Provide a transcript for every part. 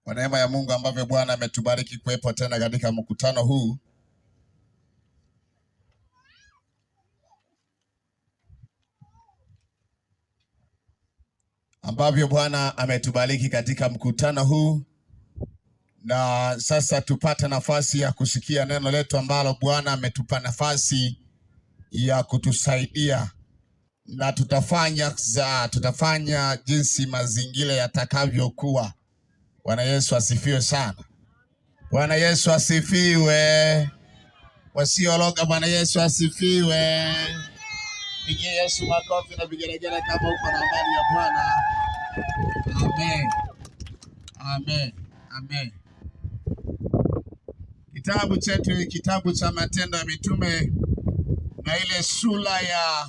Kwa neema ya Mungu ambavyo Bwana ametubariki kuwepo tena katika mkutano huu, na sasa tupate nafasi ya kusikia neno letu ambalo Bwana ametupa nafasi ya kutusaidia, na tutafanya jinsi mazingira yatakavyokuwa. Bwana Yesu asifiwe sana. Bwana Yesu asifiwe. Wasiologa, Bwana Yesu asifiwe. Pigie Yesu makofi na vigelegele kama uko na amani ya Bwana. Amen. Amen. Amen. Kitabu chetu, kitabu cha Matendo ya Mitume, na ile sura ya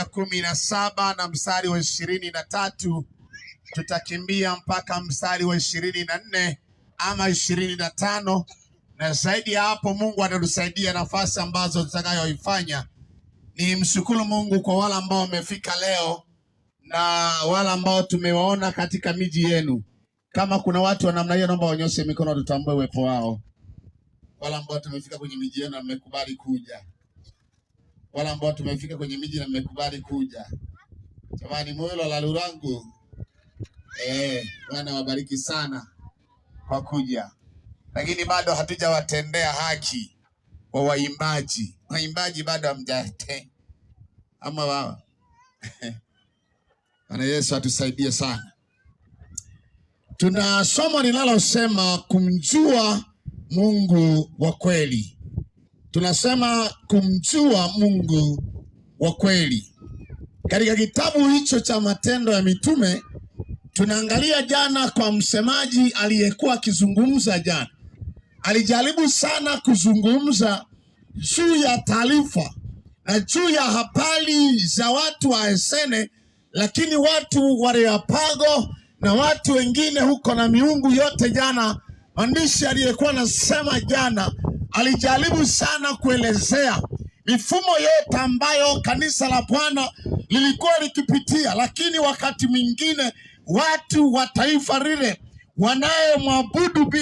17 na mstari wa 23, tutakimbia mpaka mstari wa 24 ama 25, na zaidi ya hapo Mungu atatusaidia nafasi ambazo tutakayoifanya. Ni mshukuru Mungu kwa wale ambao wamefika leo na wale ambao tumewaona katika miji yenu. Kama kuna watu wa namna hiyo, naomba wanyoshe mikono tutambue uwepo wao. Wale ambao tumefika kwenye miji yenu na mmekubali kuja. Wale ambao tumefika kwenye miji na mmekubali kuja. Jamani, moyo la Lurangu. Bwana wabariki sana kwa kuja. Lakini bado hatujawatendea haki wa waimbaji. Waimbaji bado hamjate. Ama wao. Bwana Yesu atusaidie sana. Tuna somo linalosema kumjua Mungu wa kweli. Tunasema kumjua Mungu wa kweli. Katika kitabu hicho cha Matendo ya Mitume, tunaangalia jana kwa msemaji aliyekuwa akizungumza jana. Alijaribu sana kuzungumza juu ya taarifa na juu ya habari za watu wa Esene, lakini watu wa Areopago na watu wengine huko na miungu yote. Jana mwandishi aliyekuwa anasema jana alijaribu sana kuelezea mifumo yote ambayo kanisa la Bwana lilikuwa likipitia, lakini wakati mwingine watu wa taifa lile wanayemwabudu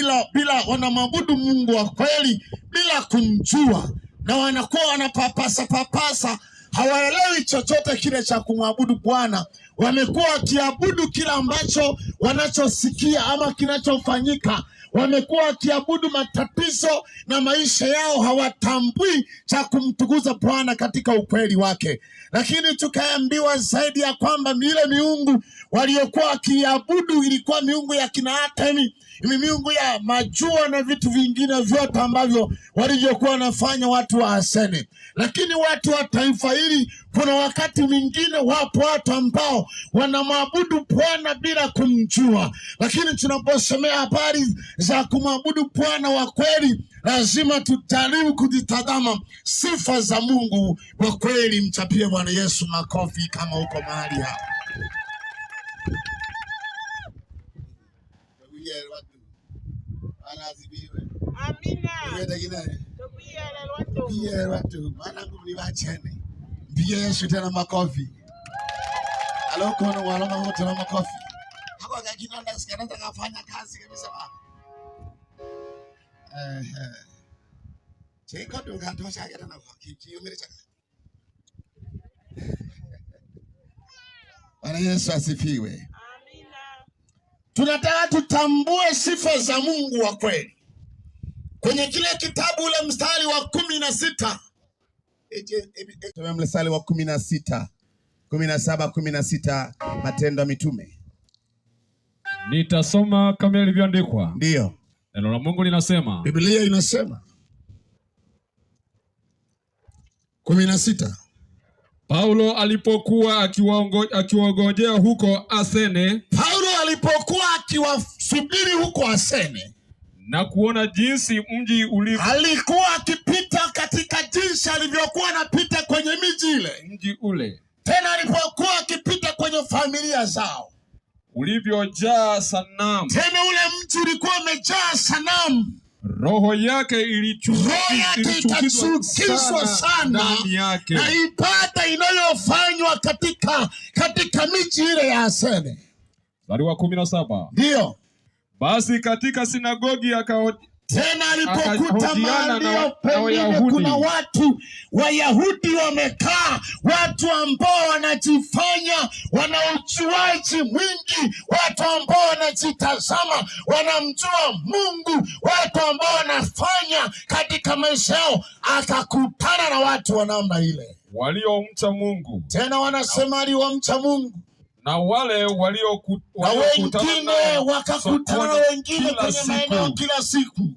wanamwabudu Mungu wa kweli bila kumjua, na wanakuwa wanapapasa, hawaelewi chochote kile cha kumwabudu Bwana. Wamekuwa wakiabudu kila ambacho wanachosikia ama kinachofanyika. Wamekuwa wakiabudu matatizo na maisha yao, hawatambui cha kumtukuza Bwana katika ukweli wake. Lakini tukaambiwa zaidi ya kwamba ile miungu waliokuwa wakiabudu ilikuwa miungu ya kina Artemi, miungu ya majua na vitu vingine vyote ambavyo walivyokuwa wanafanya watu wa Esene. Lakini watu wa taifa hili, kuna wakati mwingine wapo watu ambao wanamwabudu Bwana bila kumjua. Lakini tunaposemea habari za kumwabudu Bwana wa kweli, lazima tutajaribu kujitazama sifa za Mungu wa kweli. Mchapie Bwana Yesu makofi kama uko mahali hapa. Amina. Mpigie Yesu tena makofi. Aloko na walama wote na makofi. Hako kakinanda sikanza kafanya kazi kabisa baba. Cheko ndo katosha hata na kiumire chaka. Bwana Yesu asifiwe. Amina. Tunataka tutambue sifa za Mungu wa kweli. Kwenye kile kitabu ule mstari wa 16. Mstari wa 16, 17, 16, Matendo ya Mitume. Nitasoma kama ilivyoandikwa. Ndio. Neno la Mungu linasema. Biblia inasema 16. Paulo alipokuwa akiwangojea huko Asene. Paulo alipokuwa akiwasubiri huko Asene na kuona jinsi mji ulivyo. Alikuwa akipita katika jinsi alivyokuwa anapita kwenye miji ile. Mji ule. Tena alipokuwa akipita kwenye familia zao. Ulivyojaa sanamu. Tena ule mji ulikuwa umejaa sanamu. Roho yake ilichukizwa sana na ibada inayofanywa katika miji ile ya Asene. Mstari wa 17. Ndio. Basi katika sinagogi tena alipokuta mahali na pengine kuna watu Wayahudi wamekaa, watu ambao wanajifanya wana ujuaji mwingi, watu ambao wanajitazama wanamjua Mungu, watu ambao wanafanya katika maisha yao. Akakutana na watu wa namna ile waliomcha Mungu, tena wanasema aliwamcha Mungu, na wale wengine wakakutana na wengine kwenye maeneo kila siku.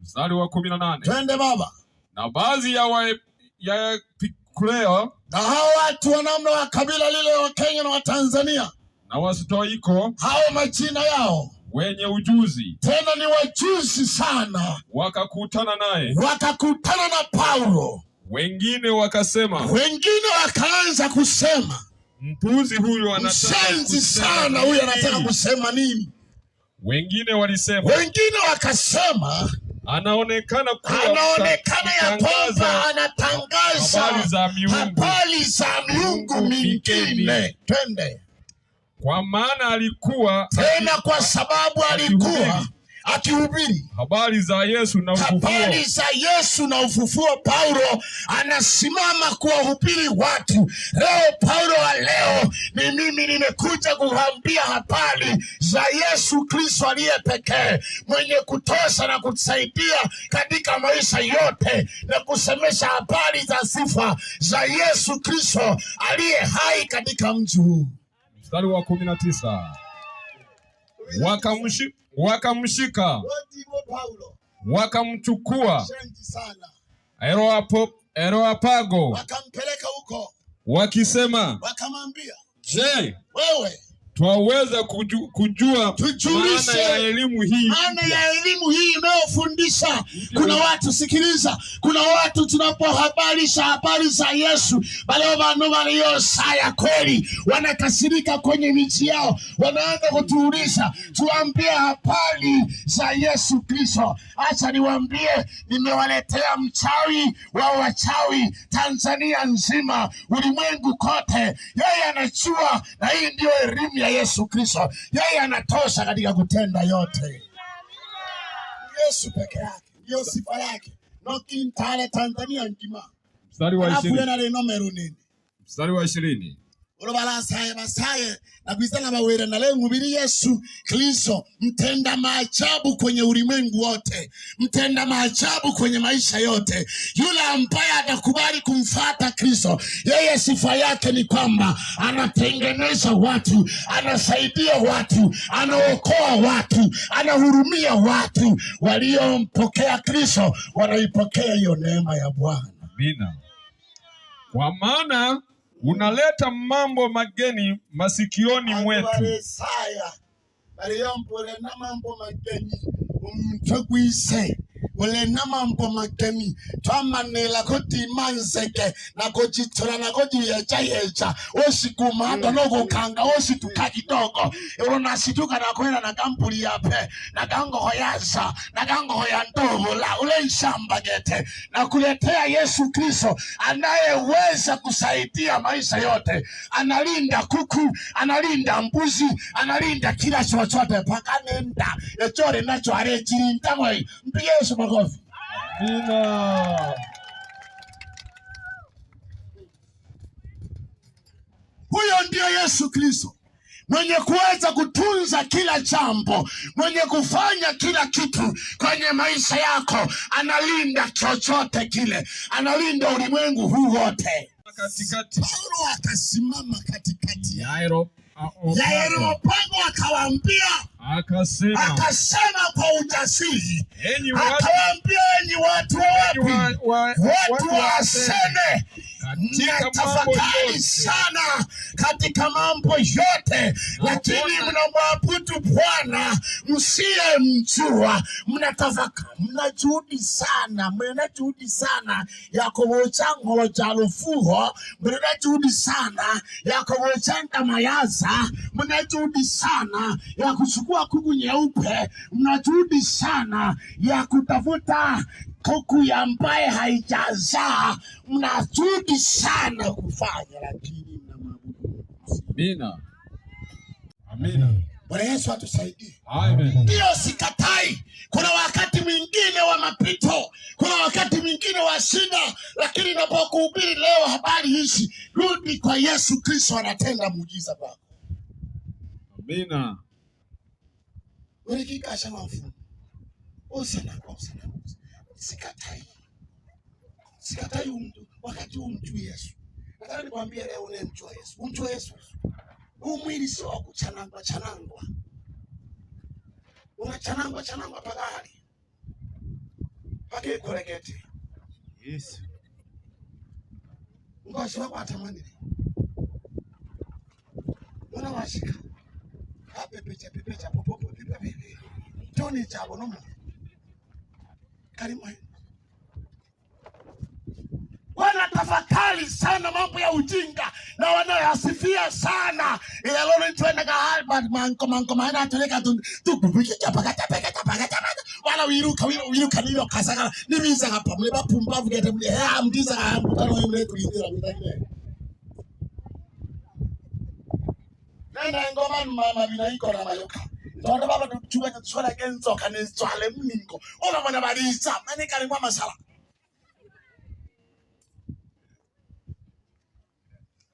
Mstari wa 18. Twende baba. Na baadhi ya Epikureo, na hao watu wa namna wa kabila lile wa Kenya na wa Tanzania, na Wastoiko, hao majina yao wenye ujuzi, tena ni wajuzi sana, wakakutana naye, wakakutana na Paulo. Wengine wakasema, wengine wakaanza kusema, mpuzi huyu anataka sana, huyu anataka kusema nini? Wengine walisema, wengine wakasema, anaonekana ya kwamba anatangaza habari za miungu mingine. Twende. Kwa maana alikuwa tena, kwa sababu alikuwa akihubiri habari za Yesu na ufufuo. Paulo anasimama kuwahubiri watu. Leo Paulo wa leo ni mimi, nimekuja kuwaambia habari za Yesu Kristo aliye pekee, mwenye kutosha na kutusaidia katika maisha yote, na kusemesha habari za sifa za Yesu Kristo aliye hai katika mji huu. Mstari wa 19. Wakamshika, wakamchukua Areopago, wakampeleka huko, wakisema, wakamwambia, je, wewe twaweza kujua maana ya elimu hii inayofundisha? Kuna watu, sikiliza, kuna watu tunapohabarisha habari za Yesu, wale wanu waliosaya kweli wanakasirika kwenye miji yao, wanaanza kutuuliza tuambie habari za Yesu Kristo. Acha niwaambie, nimewaletea mchawi wa wachawi Tanzania nzima, ulimwengu kote. Yeye anajua, na hii ndio elimu ya Yesu Kristo. Yeye anatosha katika kutenda yote. Yesu peke yake ndio sifa yake. Nokintale Tanzania ngima. Mstari wa 20. Mstari wa 20. Urobalasaye basaye na kuisana bawere na leo ngubiri Yesu Kristo, mtenda maajabu kwenye ulimwengu wote, mtenda maajabu kwenye maisha yote. Yule ambaye atakubali kumfuata Kristo, yeye sifa yake ni kwamba anatengeneza watu, anasaidia watu, anaokoa watu, anahurumia watu. Waliompokea Kristo wanaipokea hiyo neema ya Bwana. Amina. Kwa maana unaleta mambo mageni masikioni mwetu. Ulena mambo mageni twamanela kuti manzeke na kujitura na kujiyeja osikuma no kukanga osituka kidogo unasituka na kwenda na kampuli yape na kango hoyaza na kango hoyandola ule ishamba gete na kuletea Yesu Kristo anayeweza kusaidia maisha yote. Analinda kuku, analinda mbuzi, analinda kila chochote paka nenda echore nacho arejirinda mwe mpiye Yesu makofi. Amina. Huyo ndio Yesu Kristo, mwenye kuweza kutunza kila jambo, mwenye kufanya kila kitu kwenye maisha yako. Analinda chochote kile, analinda ulimwengu huu wote. Paulo akasimama katikati ya Areopago akawaambia, akasema kwa ujasiri, akawaambia, enyi watu wa Asene, mnatafakari sana katika mambo yote, lakini mnamwabudu Bwana msiyemjua. Mna juhudi sana ya kuwocha ngolo cha lufuho, mna juhudi sana ya kuwocha ndamayaza, mna juhudi sana ya kuchukua kuku nyeupe, mna juhudi sana ya kutafuta kuku ambaye haijazaa, mna juhudi sana kufanya, lakini mnamwabudu. Amina. Amina. Bwana Yesu atusaidie. Amen. Ndio, sikatai. Kuna wakati mwingine wa mapito, kuna wakati mwingine wa shida, lakini napokuhubiri leo habari hizi, rudi kwa Yesu Kristo, anatenda muujiza kwako. Amina. Wewe kikasha mafu. Usana. Sikatai. Sikatai mtu wakati umjui Yesu. Nataka nikwambie leo unemjua Yesu. Umjue Yesu. Huu mwili sio wa kuchanangwa. Unachanangwa pagari. Pake korekete. Yes. Ngoshi wako atamani. Unawashika. Pepecha popo. Toni chabo nomo. Karimu. Wanatafakari sana mambo ya ujinga na wanayasifia sana. Ila lolo nitwenda kahali manko maana atoleka tu kupika pakata. Wala wiruka nilo kasaka nibiza hapa mle bapumbavu gete mle mdiza mtano mle kulindira mtane. Nenda ngoma mama binaiko na mayoka. Ndio baba tuchunga tswala kenzo kanetswale mningo. Ona mwana baliza mane kali mwa masala.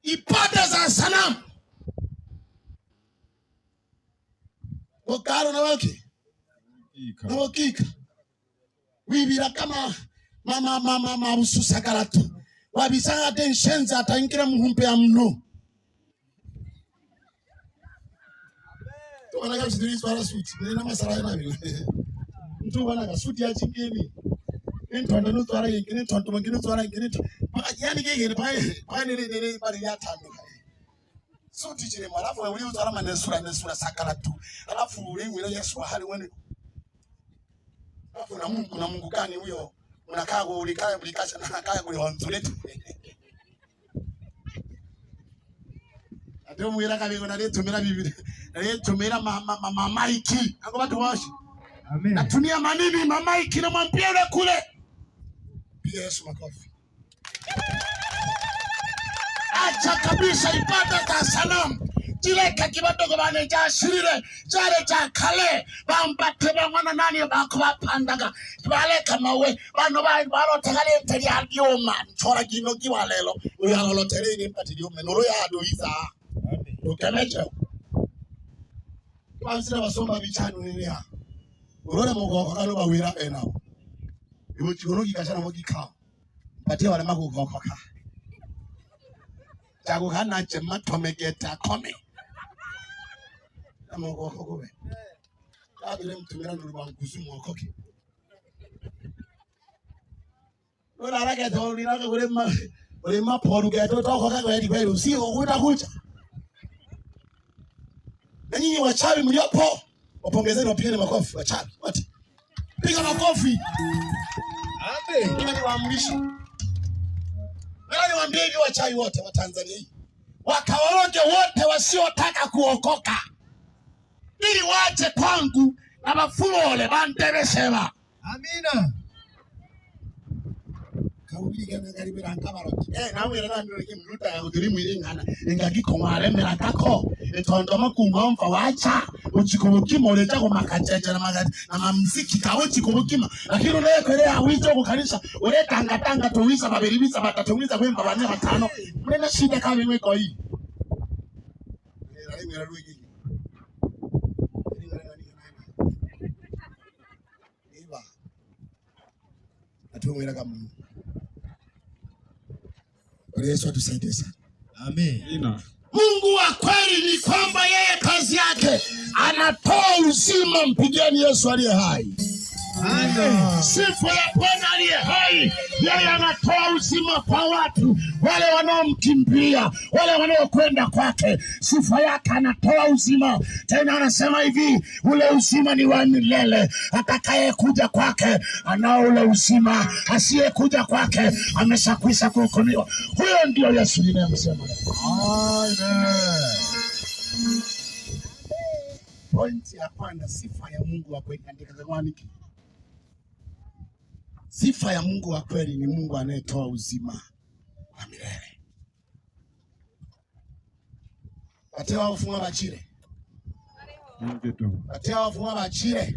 Ibada za sanamu. Wakaro na wake. Na wakika. Wibira kama mama ususakaratu. Wabisanga tenshenza ataingira muhumpe ya mno. Tuwana kama sidiri swara suti. Nina masara ya nabi. Mtu wana ka suti ya chingeni. Nento andanu twara yengine tonto mangine twara yengine. Yani gege pa ni bari ya tano. Suti chile mwalafu uli utara manesura sakala tu. Alafu uli wile Yesu hali wene. Alafu na Mungu gani huyo? Unakaa ulikasha na kaya kule honzuleti. Ndio mwira kabiko na tumira bibili. Na tumira mamaiki. Ngo watu washi. Amen. Natumia manini mamaiki na mwambie yule kule. Piga Yesu makofi. Acha kabisa ibada za sanamu. Jileka kibadogo bane ja shirire, jare ja kale, bambate bangwana nani bakubapandaga. Baleka mawe, bano tegale teri alioma, chora gino kiwalelo. Uyalo teri ni patiri noro ya adoiza. Amen. Ukemeche. Basira basomba bichanu nini ya. Urora mugo kalo bawira enao. Ibo chikono kikashana mogika. Patia wale magogoka. Jago kana chema tomegeta kome. Amogo kokobe. Kabile mtumira nduruba nkusumu okoke. Ola rage toli rage ule maporu geto tokoka kwa kweli usio utakuja. Na nyinyi wachawi mliopo, wapongezeni wapigeni makofi wachawi. Wote. Piga makofi. Amen. Ni waamrisho. Nani waambie hivi wachawi wote wa Tanzania hii? Wakawaroge wote wasiotaka kuokoka. Ili waje kwangu na mafuole banteresema. Amina. Kaubiri kana karibira nkabaro. Nawe rana ndike mruta ya udirimu ingana. Ingagiko mwale merakako. Etondo makumomfa wacha. Uchikobukimo leja ko makacheche na mamziki kawo chikobukima. Lakini leo kwele awizo ko kanisa. Ule tanga tuwisa babiribisa batatumiza kwemba bane batano. Mlena shida kama mimi kwa hii. Atuwira kama Yesu atusaidie sana. Amen. Mungu wa kweli ni kwamba yeye kazi yake anatoa uzima. Mpigeni Yesu aliye hai. Amen. Sifa ya Bwana aliye hai. Yeye anatoa uzima kwa watu wale wanaomkimbia, wale wanaokwenda kwake. Sifa yake anatoa uzima. Tena anasema hivi, ule uzima ni wa milele. Atakaye kuja kwake anao ule uzima. Asiye kuja kwake ameshakwisha kuhukumiwa. Huyo ndio Yesu ninayemsema. Amen. Pointi ya kwanza, sifa ya Mungu wa kweli katika zamani. Sifa ya Mungu wa kweli ni Mungu anayetoa uzima wa milele. Watewa ufunga bachire. batia wafungwa bachire.